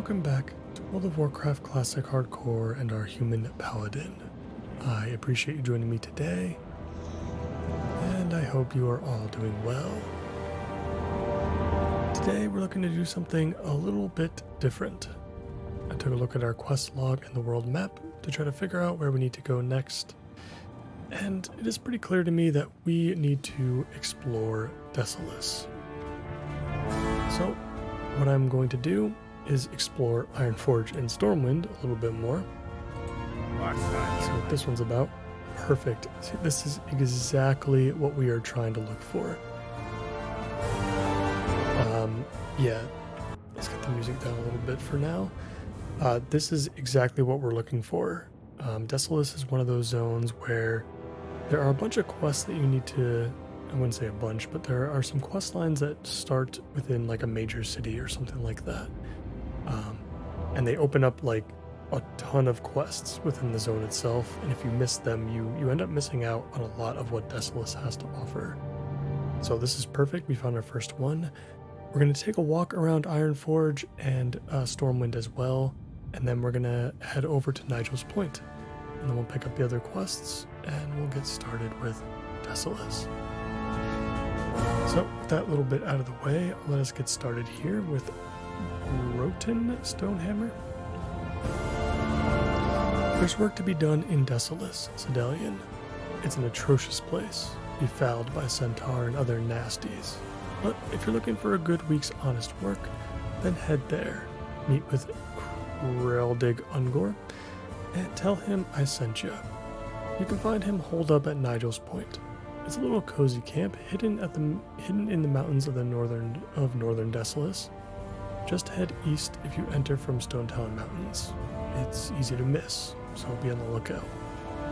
welcome back to World of Warcraft Classic Hardcore and our Human Paladin. I appreciate you joining me today, and I hope you are all doing well. Today we're looking to do something a little bit different. I took a look at our quest log and the world map to try to figure out where we need to go next, and it is pretty clear to me that we need to explore Desolace. So what I'm going to do is explore Ironforge and Stormwind a little bit more. See what this one's about. Perfect. See, this is exactly what we are trying to look for. Yeah, let's get the music down a little bit for now. This is exactly what we're looking for. Desolace is one of those zones where there are a bunch of quests that you need to, I wouldn't say a bunch, but there are some quest lines that start within like a major city or something like that. And they open up like a ton of quests within the zone itself, and if you miss them, you end up missing out on a lot of what Desolace has to offer. So this is perfect. We found our first one. We're going to take a walk around Ironforge and Stormwind as well, and then we're going to head over to Nigel's Point, and then we'll pick up the other quests, and we'll get started with Desolace. So with that little bit out of the way, let us get started here with Roten Stonehammer. There's work to be done in Desolace, Sedalian. It's an atrocious place, befouled by centaur and other nasties. But if you're looking for a good week's honest work, then head there, meet with Kreldig Ungor, and tell him I sent you. You can find him holed up at Nigel's Point. It's a little cozy camp hidden in the mountains of northern Desolace. Just head east if you enter from Stonetown Mountains. It's easy to miss, so be on the lookout.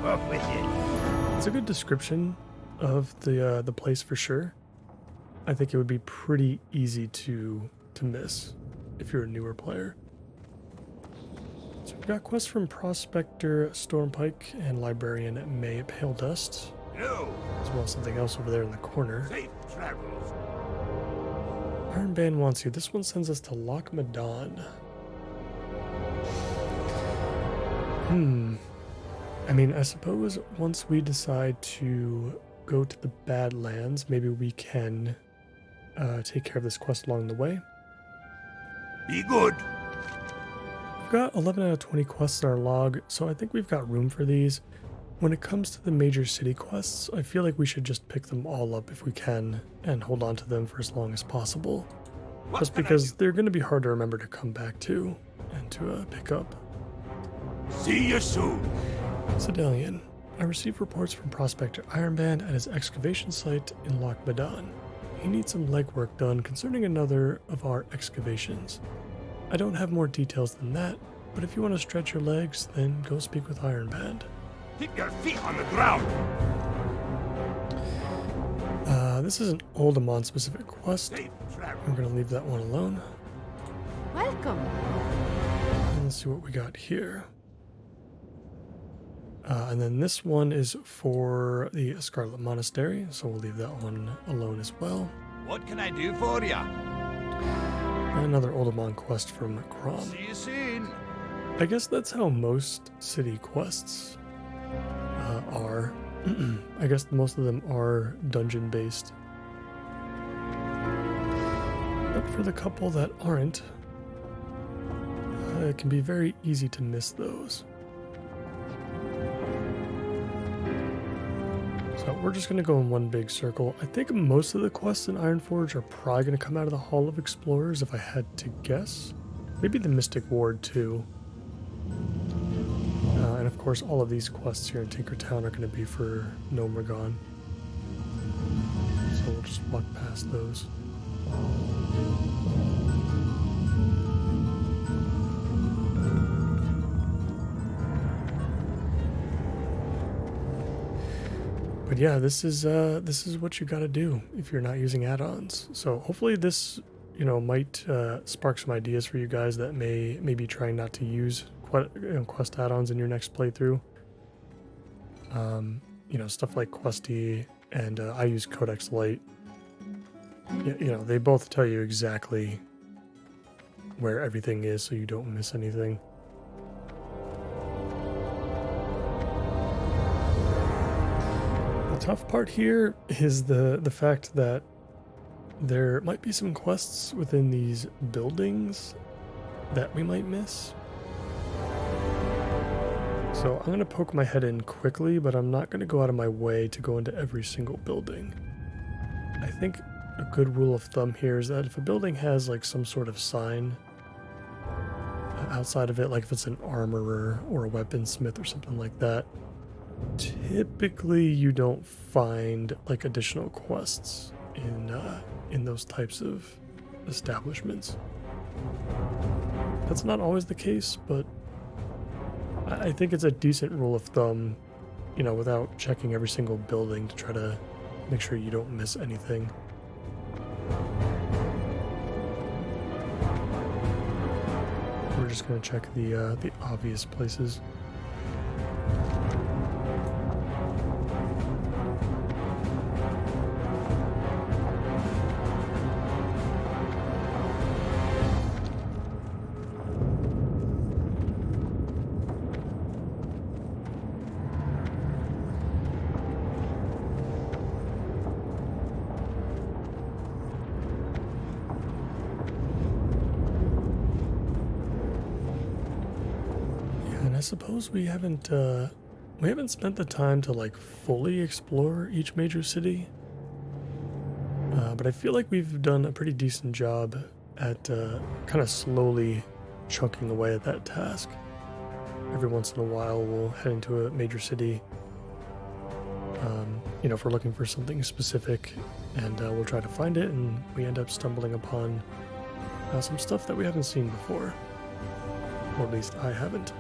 Up with it. It's a good description of the place for sure. I think it would be pretty easy to miss if you're a newer player. So we've got quests from Prospector Stormpike and Librarian May Pale Dust, No. as well as something else over there in the corner. Safe travels. Ironband wants you. This one sends us to Loch Madon. I mean, I suppose once we decide to go to the Badlands, maybe we can take care of this quest along the way. Be good. We've got 11 out of 20 quests in our log, so I think we've got room for these. When it comes to the major city quests, I feel like we should just pick them all up if we can and hold on to them for as long as possible. Just because they're going to be hard to remember to come back to and to pick up. See you soon. Sedalian, I received reports from Prospector Ironband at his excavation site in Loch Madon. He needs some legwork done concerning another of our excavations. I don't have more details than that, but if you want to stretch your legs, then go speak with Ironband. Keep your feet on the ground. This is an Oldemon specific quest. Safe travels. We're going to leave that one alone. Welcome. And let's see what we got here. And then this one is for the Scarlet Monastery, so we'll leave that one alone as well. What can I do for ya? And another Oldemon quest from Crom. See you soon. I guess that's how most city quests are. I guess most of them are dungeon based. But for the couple that aren't, it can be very easy to miss those. So we're just going to go in one big circle. I think most of the quests in Ironforge are probably going to come out of the Hall of Explorers if I had to guess. Maybe the Mystic Ward too. And of course all of these quests here in Tinkertown are going to be for Gnomeregan. So we'll just walk past those. But yeah, this is what you got to do if you're not using add-ons. So hopefully this, might spark some ideas for you guys that may be trying not to use quest add-ons in your next playthrough. Stuff like Questy, and I use Codex Lite. They both tell you exactly where everything is so you don't miss anything. The tough part here is the fact that there might be some quests within these buildings that we might miss. So I'm going to poke my head in quickly, but I'm not going to go out of my way to go into every single building. I think a good rule of thumb here is that if a building has like some sort of sign outside of it, like if it's an armorer or a weaponsmith or something like that, typically you don't find like additional quests in those types of establishments. That's not always the case, but I think it's a decent rule of thumb, you know, without checking every single building to try to make sure you don't miss anything. We're just going to check the obvious places. I suppose we haven't spent the time to like fully explore each major city, but I feel like we've done a pretty decent job at kind of slowly chunking away at that task. Every once in a while, we'll head into a major city, you know, if we're looking for something specific, and we'll try to find it, and we end up stumbling upon some stuff that we haven't seen before, or at least I haven't.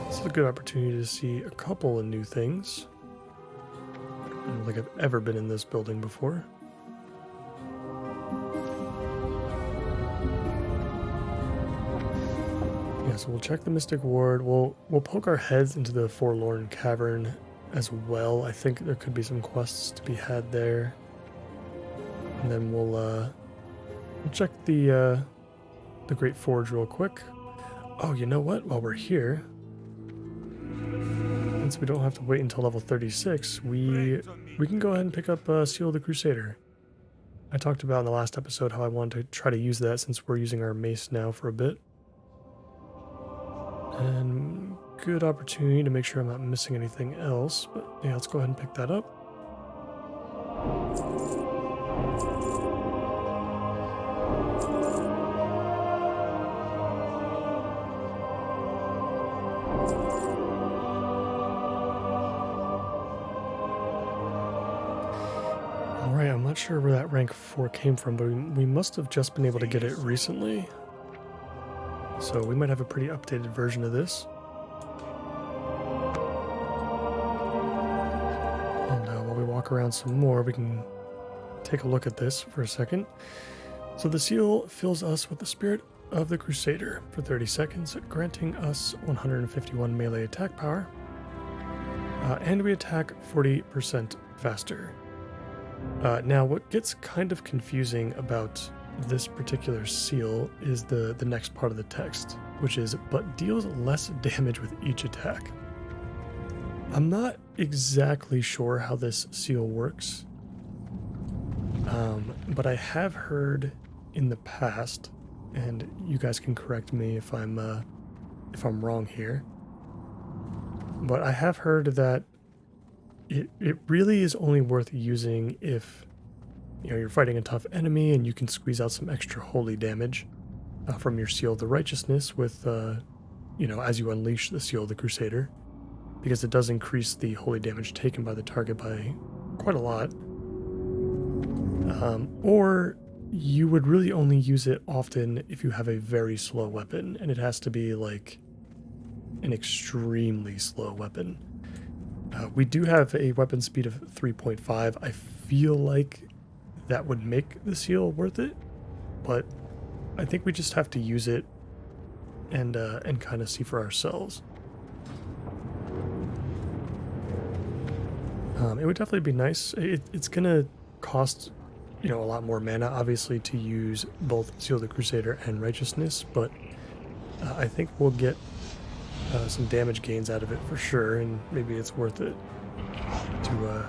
This is a good opportunity to see a couple of new things. I don't think I've ever been in this building before. Yeah, so we'll check the Mystic Ward. We'll poke our heads into the Forlorn Cavern as well. I think there could be some quests to be had there. And then we'll check the Great Forge real quick. Oh, you know what? While we're here, since we don't have to wait until level 36, we can go ahead and pick up Seal of the Crusader. I talked about in the last episode how I wanted to try to use that since we're using our mace now for a bit. And good opportunity to make sure I'm not missing anything else, but yeah, let's go ahead and pick that up. Alright, I'm not sure where that rank 4 came from, but we must have just been able to get it recently. So we might have a pretty updated version of this. And while we walk around some more, we can take a look at this for a second. So the seal fills us with the spirit of the Crusader for 30 seconds, granting us 151 melee attack power. And we attack 40% faster. Now, what gets kind of confusing about this particular seal is the next part of the text, which is, but deals less damage with each attack. I'm not exactly sure how this seal works, but I have heard in the past, and you guys can correct me if I'm wrong here, but I have heard that it really is only worth using if, you know, you're fighting a tough enemy and you can squeeze out some extra holy damage from your Seal of the Righteousness with, you know, as you unleash the Seal of the Crusader, because it does increase the holy damage taken by the target by quite a lot. Or you would really only use it often if you have a very slow weapon, and it has to be like an extremely slow weapon. We do have a weapon speed of 3.5. I feel like that would make the seal worth it, but I think we just have to use it and kind of see for ourselves. It would definitely be nice. It's gonna cost, a lot more mana, obviously, to use both Seal the Crusader and Righteousness, but I think we'll get some damage gains out of it for sure, and maybe it's worth it to,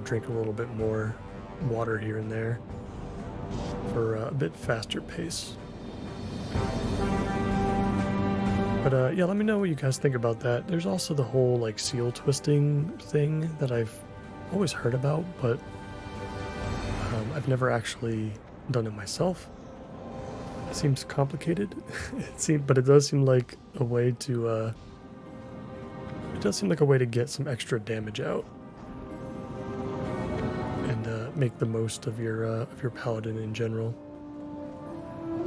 drink a little bit more water here and there for a bit faster pace. But yeah, let me know what you guys think about that. There's also the whole like seal twisting thing that I've always heard about, but I've never actually done it myself. It seems complicated. But it does seem like a way to get some extra damage out and make the most of your paladin in general.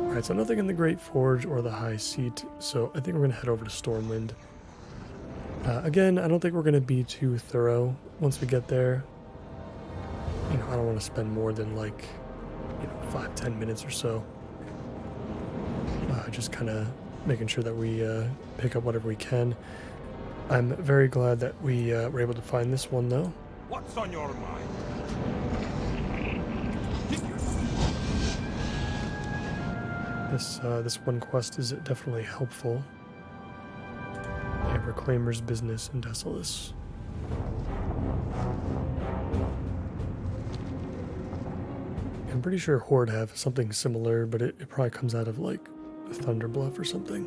Alright, so nothing in the Great Forge or the High Seat, so I think we're going to head over to Stormwind. Again, I don't think we're going to be too thorough once we get there. I don't want to spend more than like, 5-10 minutes or so. Just kind of making sure that we pick up whatever we can. I'm very glad that we were able to find this one, though. What's on your mind? This one quest is definitely helpful. Yeah, Reclaimer's Business in Desolus. I'm pretty sure Horde have something similar, but it probably comes out of like Thunderbluff or something.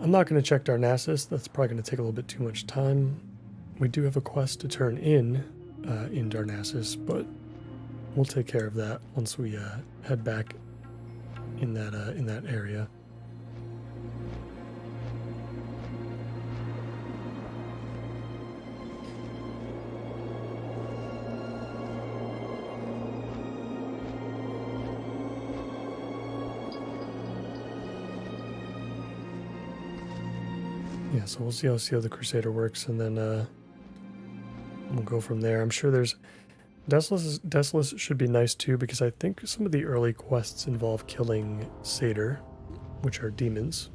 I'm not going to check Darnassus. That's probably going to take a little bit too much time. We do have a quest to turn in Darnassus, but we'll take care of that once we head back in that area. Yeah, so we'll see how the Crusader works, and then we'll go from there. I'm sure there's Desolus should be nice too, because I think some of the early quests involve killing Satyr, which are demons.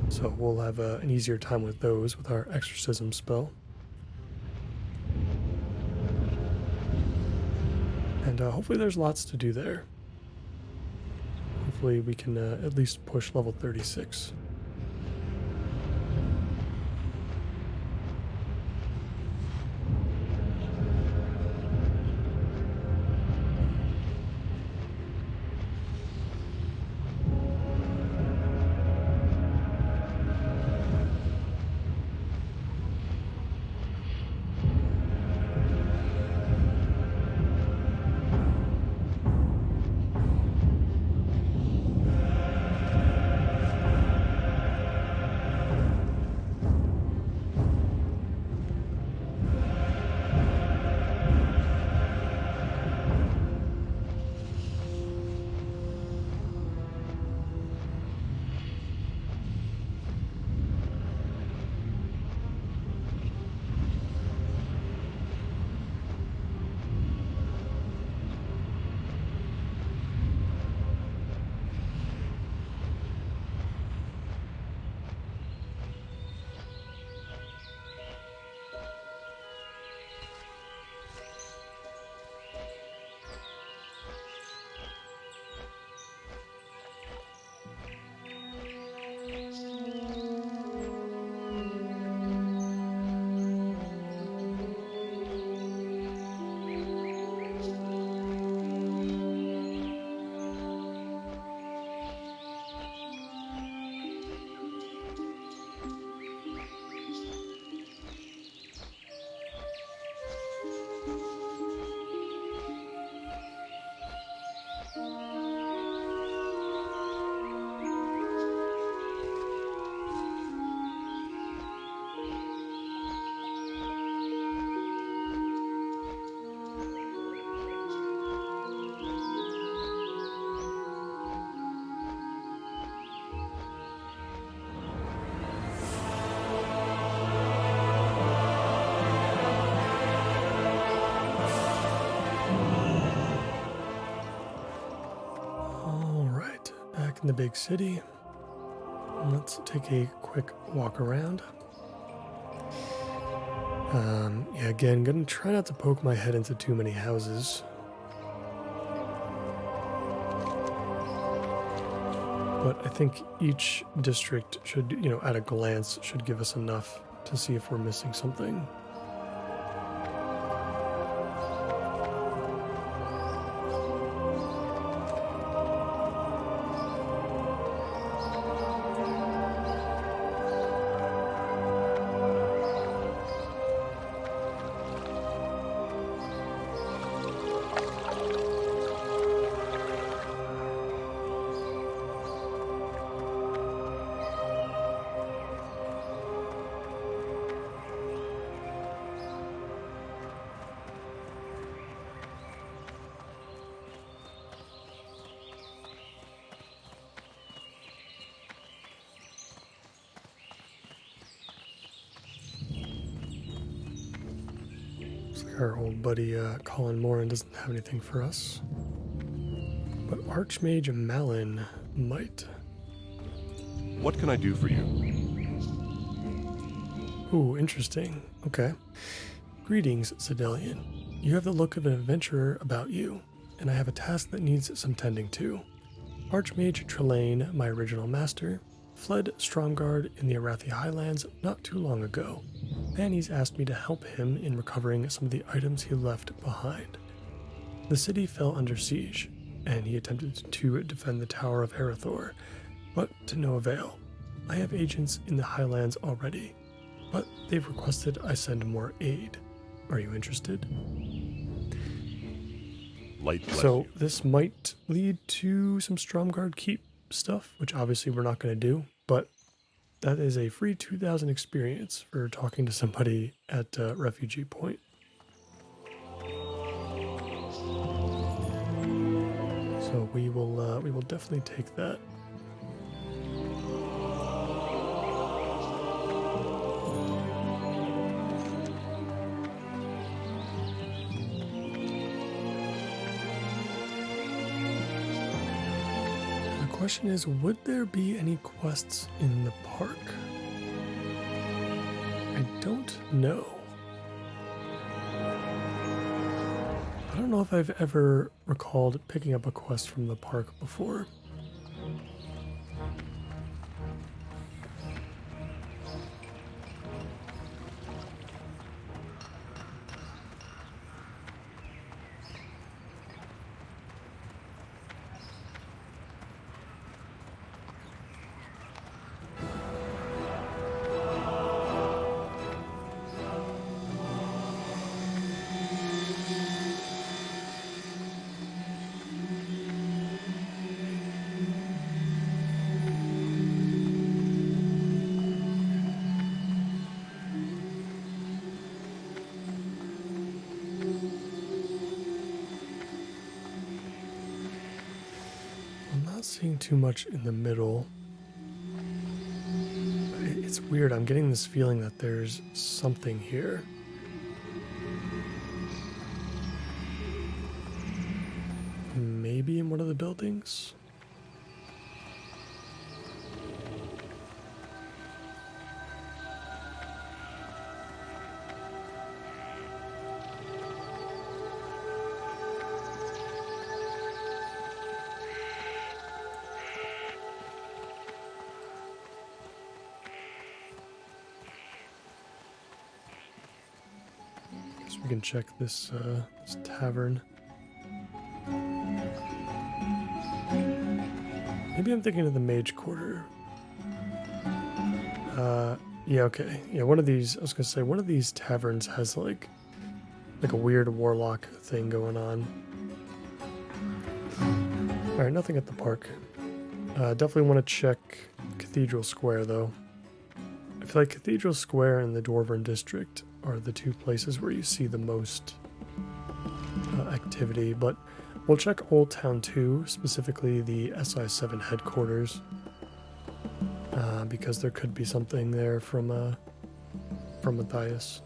So we'll have an easier time with those with our exorcism spell. And hopefully there's lots to do there. Hopefully we can at least push level 36. In the big city. Let's take a quick walk around. Yeah, again, gonna try not to poke my head into too many houses. But I think each district should, at a glance, should give us enough to see if we're missing something. Looks like our old buddy Colin Moran doesn't have anything for us. But Archmage Malin might. What can I do for you? Ooh, interesting. Okay. Greetings, Zedelian. You have the look of an adventurer about you, and I have a task that needs some tending to. Archmage Trelane, my original master, fled Stromgarde in the Arathi Highlands not too long ago, and he's asked me to help him in recovering some of the items he left behind. The city fell under siege, and he attempted to defend the Tower of Arathor, but to no avail. I have agents in the Highlands already, but they've requested I send more aid. Are you interested? Light bless So you. this might lead to some Stromgarde Keep stuff, which obviously we're not going to do, but that is a free 2,000 experience for talking to somebody at Refugee Point. So we will definitely take that. The question is, would there be any quests in the park? I don't know. I don't know if I've ever recalled picking up a quest from the park before. I'm not seeing too much in the middle. It's weird. I'm getting this feeling that there's something here. Maybe in one of the buildings? Guess we can check this tavern. Maybe I'm thinking of the Mage Quarter. Yeah, okay. Yeah, one of these, I was gonna say, one of these taverns has like a weird warlock thing going on. Alright, nothing at the park. Definitely want to check Cathedral Square, though. I feel like Cathedral Square and the Dwarven District are the two places where you see the most activity, but we'll check Old Town 2, specifically the SI7 headquarters, because there could be something there from Matthias.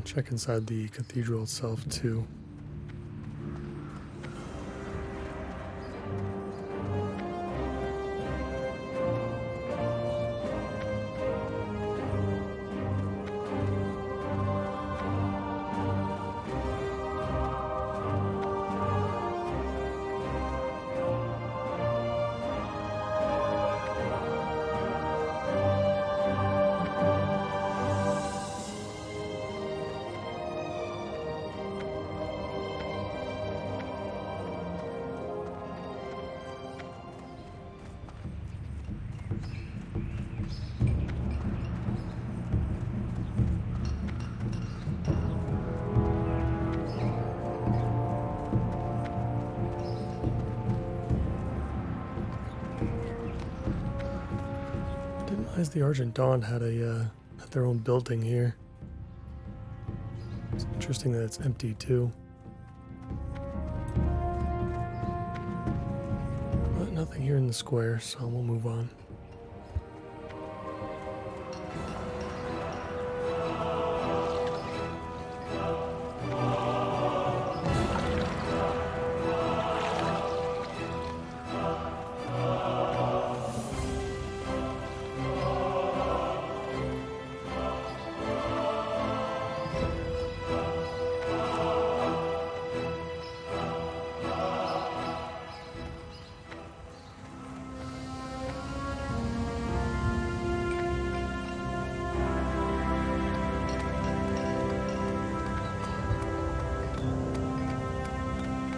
check inside the cathedral itself too. Didn't realize the Argent Dawn had had their own building here. It's interesting that it's empty too. But nothing here in the square, so we'll move on.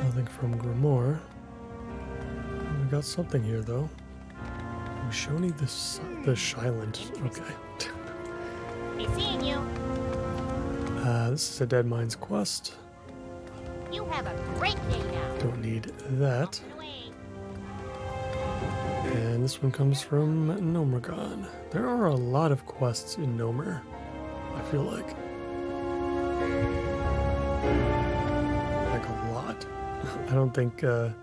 Nothing from Grimoire. We got something here though. Shoni the Shylent. Okay. Be seeing you. This is a Dead Mind's quest. You have a great day now. Don't need that. On the way. And this one comes from Nomergon. There are a lot of quests in Nomer, I feel like. Like a lot. I don't think, you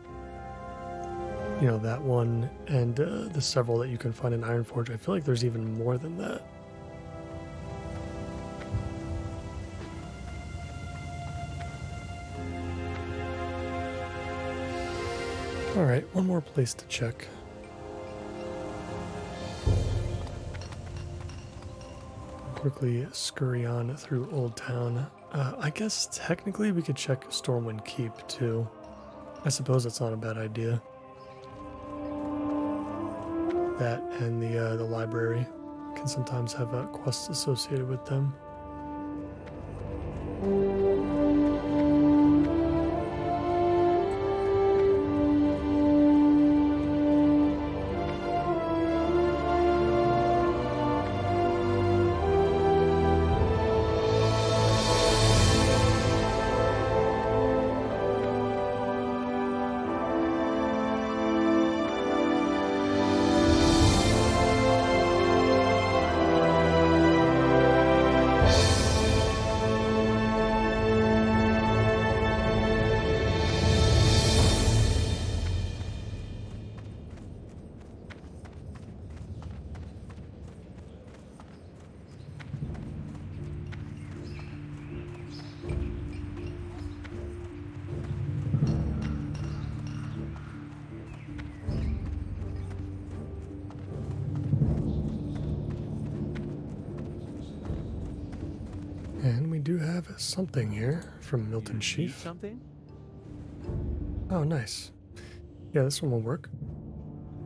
know, that one and the several that you can find in Ironforge, I feel like there's even more than that. Alright, one more place to check. Quickly scurry on through Old Town. I guess technically we could check Stormwind Keep too. I suppose that's not a bad idea. That and the library can sometimes have quests associated with them. And we do have something here from Milton Sheaf. Something? Oh, nice. Yeah, this one will work.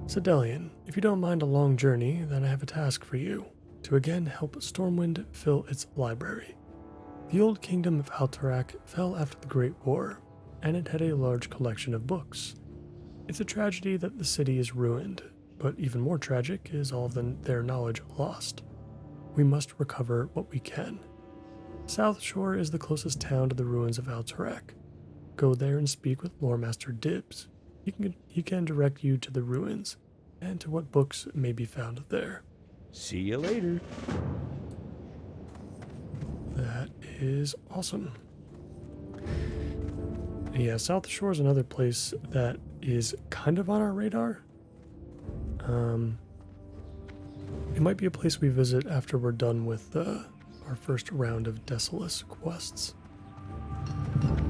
Sedelian, if you don't mind a long journey, then I have a task for you. To again help Stormwind fill its library. The old kingdom of Alterac fell after the Great War, and it had a large collection of books. It's a tragedy that the city is ruined, but even more tragic is all of their knowledge lost. We must recover what we can. South Shore is the closest town to the ruins of Alterac. Go there and speak with Lore Master Dibs. He can direct you to the ruins and to what books may be found there. See you later. That is awesome. Yeah, South Shore is another place that is kind of on our radar. It might be a place we visit after we're done with our first round of Desolus quests.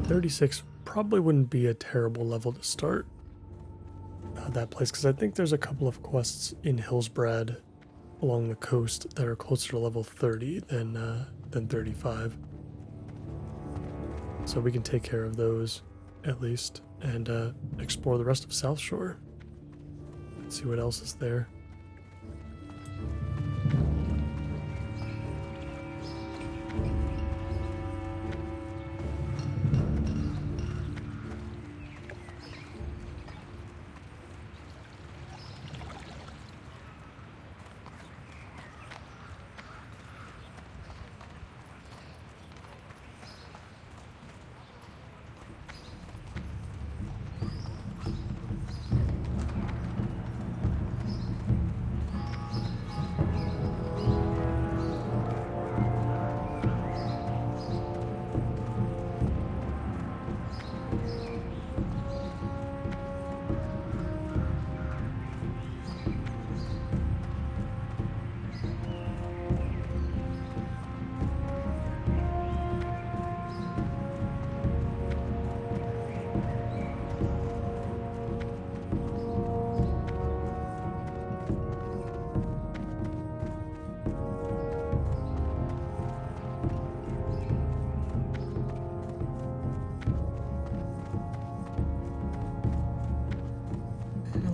36 probably wouldn't be a terrible level to start that place, because I think there's a couple of quests in Hillsbrad along the coast that are closer to level 30 than 35. So we can take care of those at least and explore the rest of South Shore. See what else is there.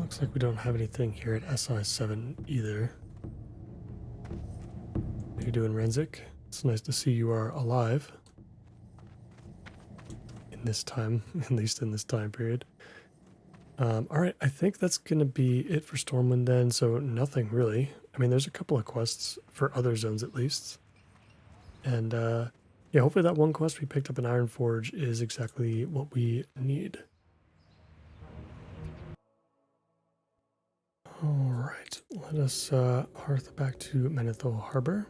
Looks like we don't have anything here at SI7 either. How you doing, Renzik? It's nice to see you are alive. In this time, at least in this time period. Alright, I think that's going to be it for Stormwind then, so nothing really. I mean, there's a couple of quests for other zones at least. And yeah, hopefully that one quest we picked up in Ironforge is exactly what we need. Alright, let us hearth back to Manethil Harbor.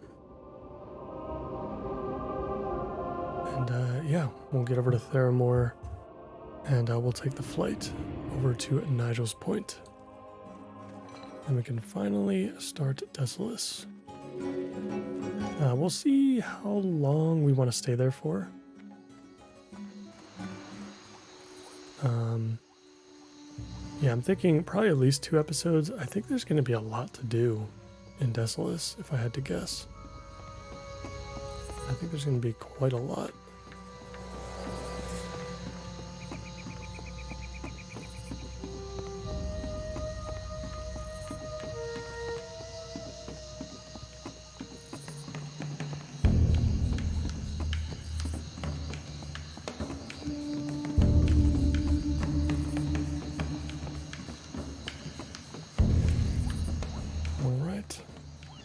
And yeah, we'll get over to Theramore and we'll take the flight over to Nigel's Point. And we can finally start Desolus. We'll see how long we want to stay there for. Yeah, I'm thinking probably at least 2 episodes. I think there's going to be a lot to do in Desolus, if I had to guess. I think there's going to be quite a lot.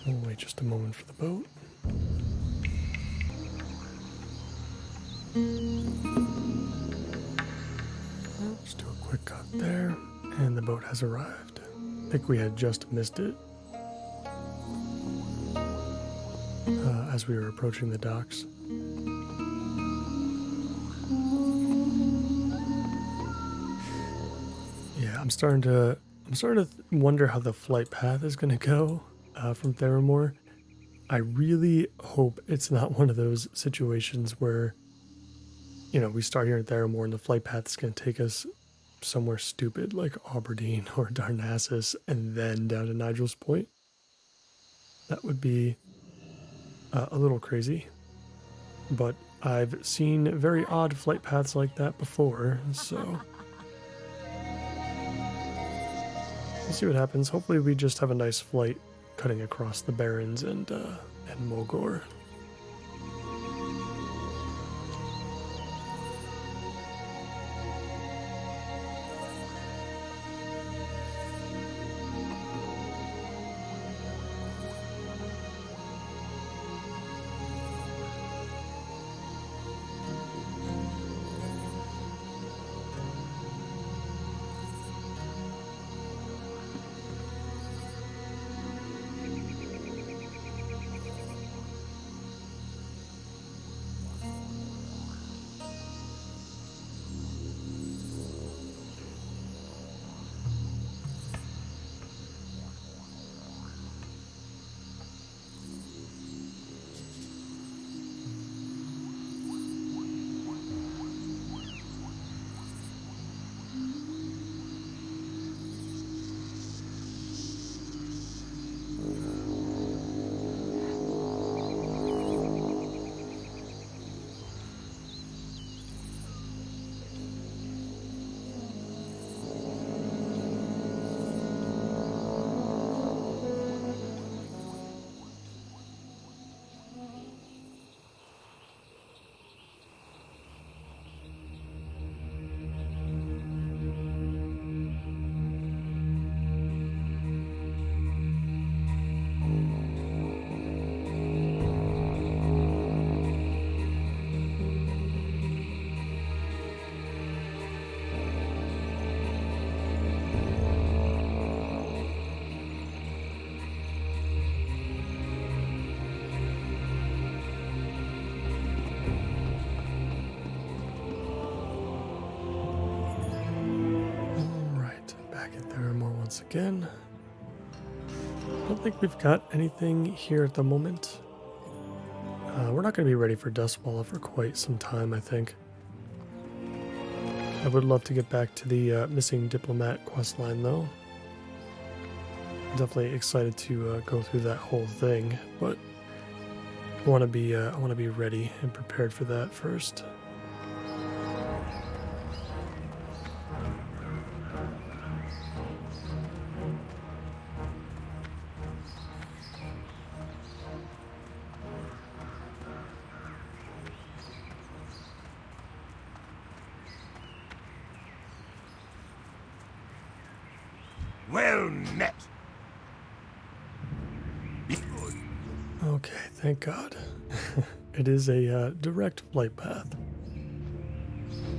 We'll wait just a moment for the boat. Let's do a quick cut there, and the boat has arrived. I think we had just missed it as we were approaching the docks. Yeah, I'm starting to wonder how the flight path is going to go from Theramore. I really hope it's not one of those situations where, you know, we start here in Theramore and the flight path is going to take us somewhere stupid like Aberdeen or Darnassus and then down to Nigel's Point. That would be a little crazy. But I've seen very odd flight paths like that before, so we'll see what happens. Hopefully we just have a nice flight cutting across the Barrens and Mulgore. again. I don't think we've got anything here at the moment. We're not going to be ready for Dustwalla for quite some time, I think. I would love to get back to the missing diplomat questline, though. Definitely excited to go through that whole thing, but I want to be ready and prepared for that first. Well met. Okay, thank God. It is a direct flight path.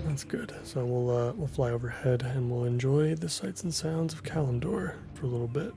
That's good. So we'll fly overhead and we'll enjoy the sights and sounds of Kalimdor for a little bit.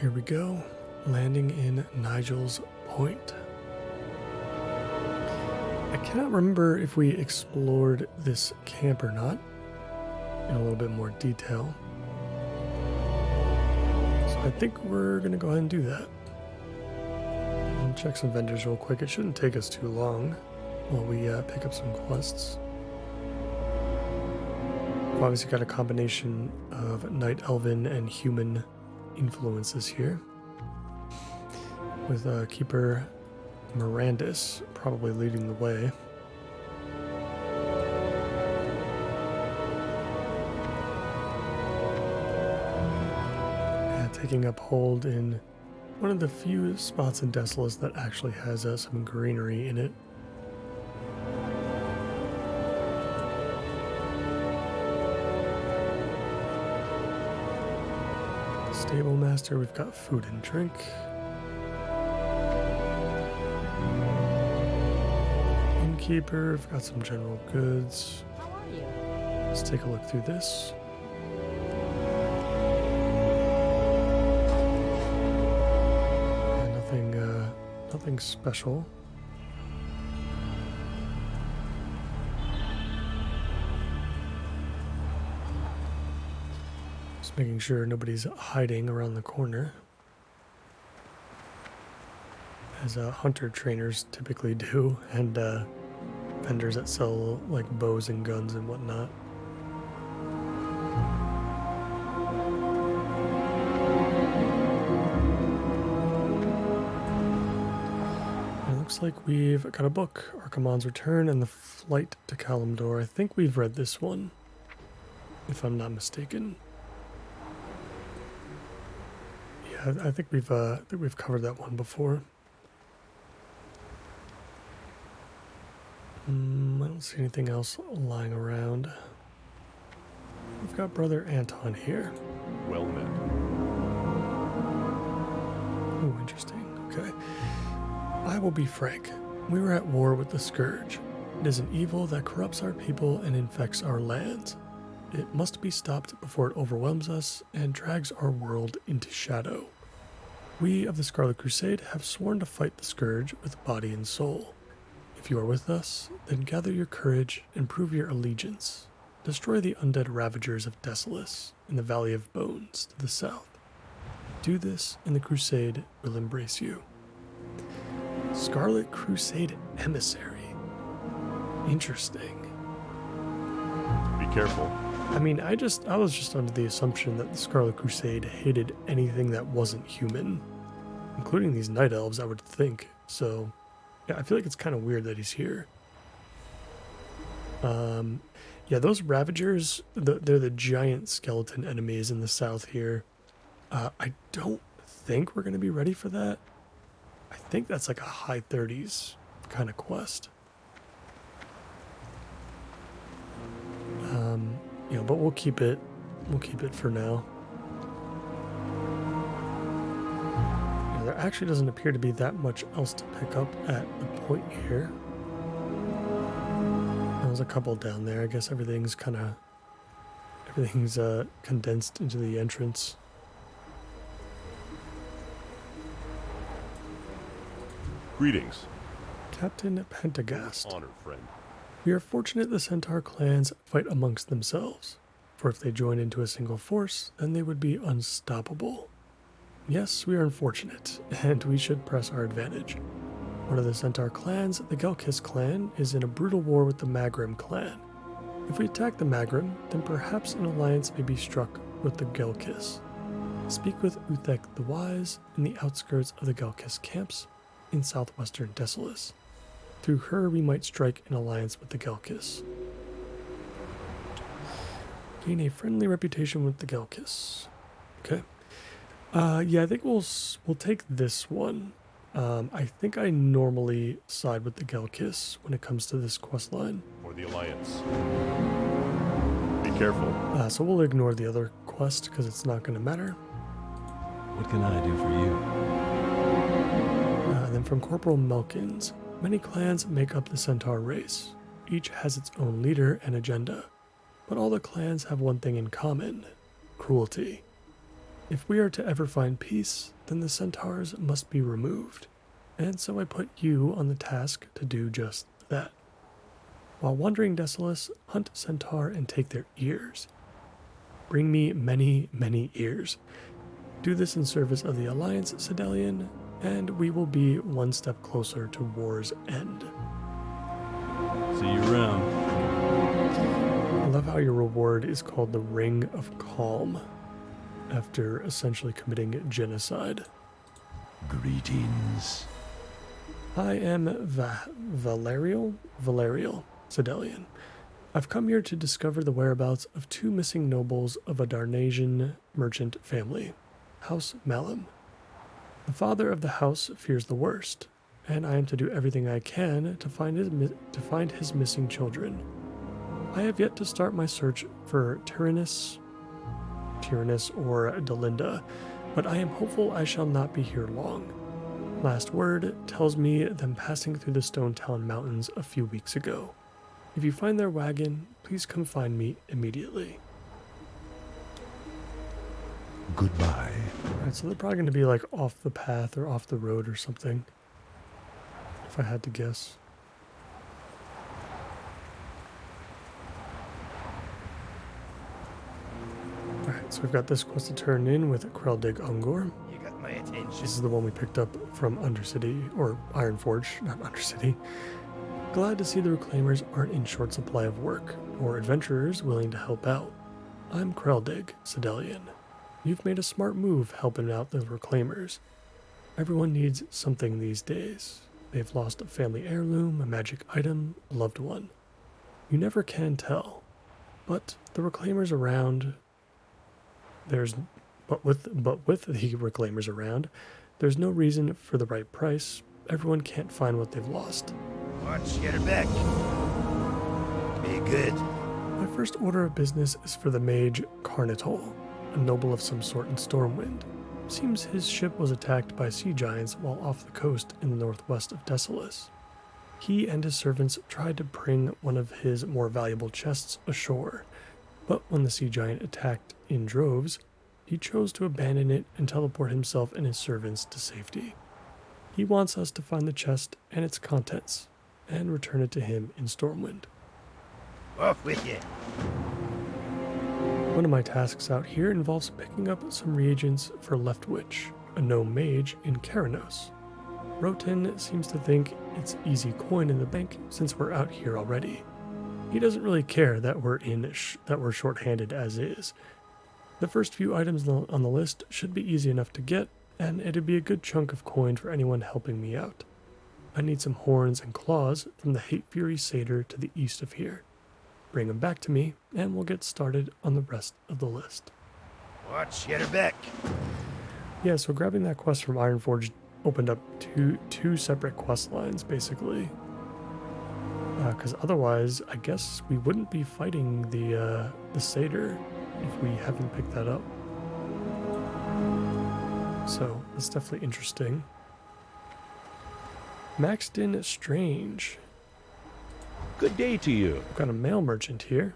Here we go, landing in Nigel's Point. I cannot remember if we explored this camp or not in a little bit more detail. So I think we're going to go ahead and do that. And check some vendors real quick. It shouldn't take us too long while we pick up some quests. We've obviously got a combination of Night Elven and human influences here, with Keeper Mirandus probably leading the way. Yeah, taking up hold in one of the few spots in Desolus that actually has some greenery in it. Stable Master, we've got food and drink. Innkeeper, we've got some general goods. How are you? Let's take a look through this. Nothing special. Just making sure nobody's hiding around the corner, as hunter trainers typically do, and vendors that sell like bows and guns and whatnot. It looks like we've got a book, Archimonde's Return and the Flight to Kalimdor. I think we've read this one, if I'm not mistaken. Yeah, I think we've covered that one before. I don't see anything else lying around. We've got Brother Anton here. Well met. Oh, interesting. Okay. I will be frank. We were at war with the Scourge. It is an evil that corrupts our people and infects our lands. It must be stopped before it overwhelms us and drags our world into shadow. We of the Scarlet Crusade have sworn to fight the Scourge with body and soul. If you are with us, then gather your courage and prove your allegiance. Destroy the undead ravagers of Desolus in the Valley of Bones to the south. Do this, and the Crusade will embrace you. Scarlet Crusade Emissary. Interesting. Be careful. I mean, I was just under the assumption that the Scarlet Crusade hated anything that wasn't human, including these Night Elves, I would think. So, yeah, I feel like it's kind of weird that he's here. Yeah, those Ravagers, they're the giant skeleton enemies in the south here. I don't think we're going to be ready for that. I think that's like a high 30s kind of quest. You know, but we'll keep it for now. You know, there actually doesn't appear to be that much else to pick up at the point here. There's a couple down there. I guess everything's condensed into the entrance. Greetings. Captain Pentagast. Honor, friend. We are fortunate the Centaur clans fight amongst themselves, for if they join into a single force, then they would be unstoppable. Yes, we are unfortunate, and we should press our advantage. One of the Centaur clans, the Gelkis clan, is in a brutal war with the Magrim clan. If we attack the Magrim, then perhaps an alliance may be struck with the Gelkis. Speak with Uthek the Wise in the outskirts of the Gelkis camps in southwestern Desolus. Through her, we might strike an alliance with the Gelkis. Gain a friendly reputation with the Gelkis. Okay. Yeah, I think we'll take this one. I think I normally side with the Gelkis when it comes to this quest line. For the Alliance. Be careful. So we'll ignore the other quest because it's not going to matter. What can I do for you? Then from Corporal Melkins, many clans make up the Centaur race. Each has its own leader and agenda. But all the clans have one thing in common: cruelty. If we are to ever find peace, then the centaurs must be removed, and so I put you on the task to do just that. While wandering Desolus, hunt centaur and take their ears. Bring me many, many ears. Do this in service of the Alliance, Sedelian, and we will be one step closer to war's end. See you around. I love how your reward is called the Ring of Calm, after essentially committing genocide. Greetings. I am Valerial Sedelian. I've come here to discover the whereabouts of two missing nobles of a Darnasian merchant family, House Malum. The father of the house fears the worst, and I am to do everything I can to find his missing children. I have yet to start my search for Tyrannus or Delinda, but I am hopeful I shall not be here long. Last word tells me them passing through the Stone Town Mountains a few weeks ago. If you find their wagon, please come find me immediately. Goodbye. Alright, so they're probably going to be like off the path or off the road or something, if I had to guess. Alright, so we've got this quest to turn in with Kreldig Ungor. You got my attention. This is the one we picked up from Undercity, or Ironforge, not Undercity. Glad to see the Reclaimers aren't in short supply of work, or adventurers willing to help out. I'm Kreldig, Sedelian. You've made a smart move helping out the Reclaimers. Everyone needs something these days. They've lost a family heirloom, a magic item, a loved one. You never can tell. But the Reclaimers around... But with the Reclaimers around, there's no reason for the right price. Everyone can't find what they've lost. Watch, get her back. Be good. My first order of business is for the mage Carnitol, a noble of some sort in Stormwind. Seems his ship was attacked by sea giants while off the coast in the northwest of Desolus. He and his servants tried to bring one of his more valuable chests ashore, but when the sea giant attacked in droves, he chose to abandon it and teleport himself and his servants to safety. He wants us to find the chest and its contents, and return it to him in Stormwind. Off with you. One of my tasks out here involves picking up some reagents for Leftwitch, a gnome mage in Keranos. Roten seems to think it's easy coin in the bank since we're out here already. He doesn't really care that we're short-handed as is. The first few items on the list should be easy enough to get, and it'd be a good chunk of coin for anyone helping me out. I need some horns and claws from the Hate Fury Satyr to the east of here. Bring them back to me, and we'll get started on the rest of the list. Watch, get her back. Yeah, so grabbing that quest from Ironforge opened up two separate quest lines, basically. Because otherwise, I guess we wouldn't be fighting the Satyr if we haven't picked that up. So, that's definitely interesting. Maxton Strange. Good day to you. We've got a mail merchant here.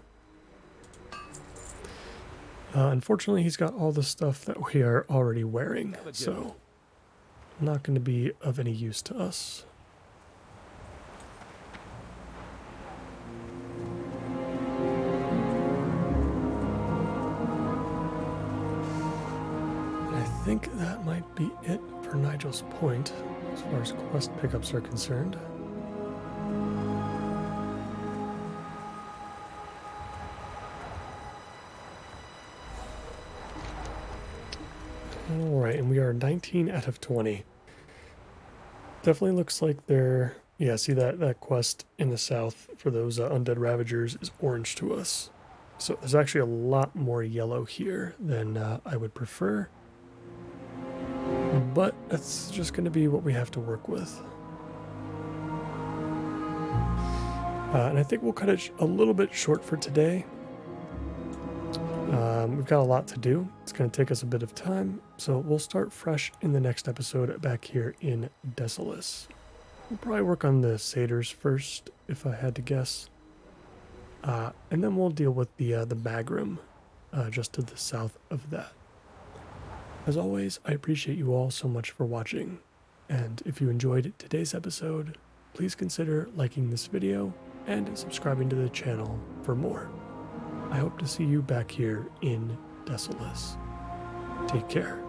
Unfortunately, he's got all the stuff that we are already wearing, so not going to be of any use to us. I think that might be it for Nigel's Point, as far as quest pickups are concerned. Alright, and we are 19 out of 20. Definitely looks like they're... Yeah, see that quest in the south for those undead ravagers is orange to us. So there's actually a lot more yellow here than I would prefer. But that's just going to be what we have to work with. And I think we'll cut it a little bit short for today. We've got a lot to do. It's going to take us a bit of time, so we'll start fresh in the next episode back here in Desolus. We'll probably work on the satyrs first, if I had to guess. And then we'll deal with the Magrum just to the south of that. As always, I appreciate you all so much for watching, and if you enjoyed today's episode, please consider liking this video and subscribing to the channel for more. I hope to see you back here in Desolace. Take care.